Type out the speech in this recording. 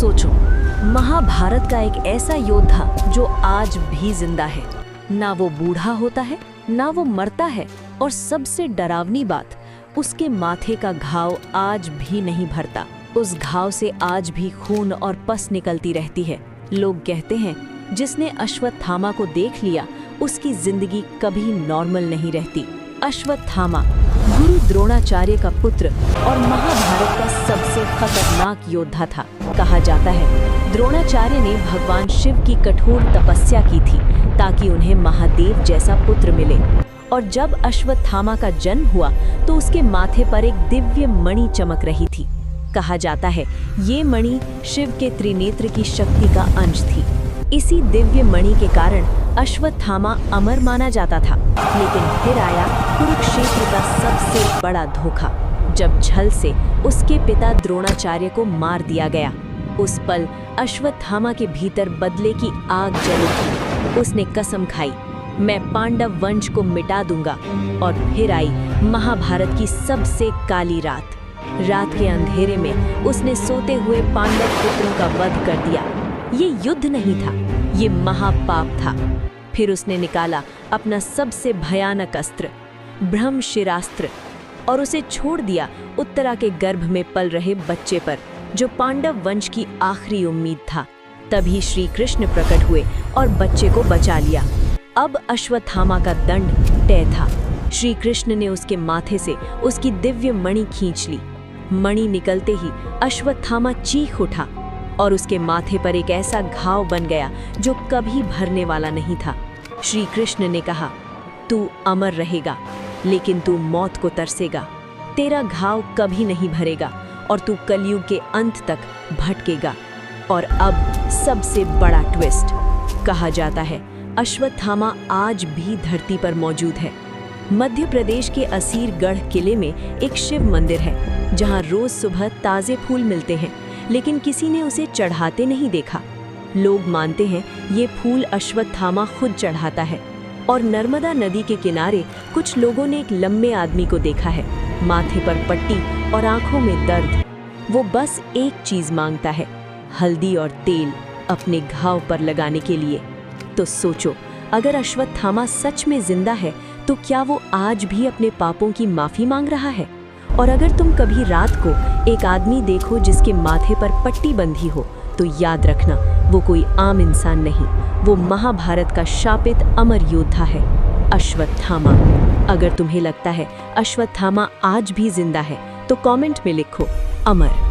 सोचो, महाभारत का एक ऐसा योद्धा जो आज भी जिंदा है। ना वो बूढ़ा होता है, ना वो मरता है, और सबसे डरावनी बात, उसके माथे का घाव आज भी नहीं भरता। उस घाव से आज भी खून और पस निकलती रहती है। लोग कहते हैं, जिसने अश्वत्थामा को देख लिया उसकी जिंदगी कभी नॉर्मल नहीं रहती। अश्वत्थामा गुरु द्रोणाचार्य का पुत्र और महाभारत का सबसे खतरनाक योद्धा था। कहा जाता है द्रोणाचार्य ने भगवान शिव की कठोर तपस्या की थी ताकि उन्हें महादेव जैसा पुत्र मिले। और जब अश्वत्थामा का जन्म हुआ तो उसके माथे पर एक दिव्य मणि चमक रही थी। कहा जाता है ये मणि शिव के त्रिनेत्र की शक्ति का अंश थी। इसी दिव्य मणि के कारण अश्वत्थामा अमर माना जाता था। लेकिन फिर आया कुरुक्षेत्र का सबसे बड़ा धोखा, जब छल से उसके पिता द्रोणाचार्य को मार दिया गया। उस पल अश्वत्थामा के भीतर बदले की आग जल उठी। उसने कसम खाई, मैं पांडव वंश को मिटा दूंगा। और फिर आई महाभारत की सबसे काली रात। रात के अंधेरे में उसने सोते हुए पांडव पुत्रों का वध कर दिया। ये युद्ध नहीं था, ये महापाप था। फिर उसने निकाला अपना सबसे भयानक अस्त्र, ब्रह्मशिरास्त्र, और उसे छोड़ दिया उत्तरा के गर्भ में पल रहे बच्चे पर, जो पांडव वंश की आखिरी उम्मीद था। तभी श्री कृष्ण प्रकट हुए और बच्चे को बचा लिया। अब अश्वत्थामा का दंड तय था। श्री कृष्ण ने उसके माथे से उसकी दिव्य मणि खींच ली। मणि निकलते ही अश्वत्थामा चीख उठा और उसके माथे पर एक ऐसा घाव बन गया जो कभी भरने वाला नहीं था। श्री कृष्ण ने कहा, तू अमर रहेगा, लेकिन तू मौत को तरसेगा। तेरा घाव कभी नहीं भरेगा और तू कलयुग के अंत तक भटकेगा। और अब सबसे बड़ा ट्विस्ट, कहा जाता है अश्वत्थामा आज भी धरती पर मौजूद है। मध्य प्रदेश के असीरगढ़ किले में एक शिव मंदिर है, जहां रोज सुबह ताजे फूल मिलते हैं, लेकिन किसी ने उसे चढ़ाते नहीं देखा। लोग मानते हैं ये फूल अश्वत्थामा खुद चढ़ाता है। और नर्मदा नदी के किनारे कुछ लोगों ने एक लंबे आदमी को देखा है, माथे पर पट्टी और आंखों में दर्द। वो बस एक चीज मांगता है, हल्दी और तेल अपने घाव पर लगाने के लिए। तो सोचो, अगर अश्वत्थामा सच में जिंदा है तो क्या वो आज भी अपने पापों की माफी मांग रहा है? और अगर तुम कभी रात को एक आदमी देखो जिसके माथे पर पट्टी बंधी हो, तो याद रखना वो कोई आम इंसान नहीं, वो महाभारत का शापित अमर योद्धा है, अश्वत्थामा। अगर तुम्हें लगता है अश्वत्थामा आज भी जिंदा है तो कमेंट में लिखो अमर।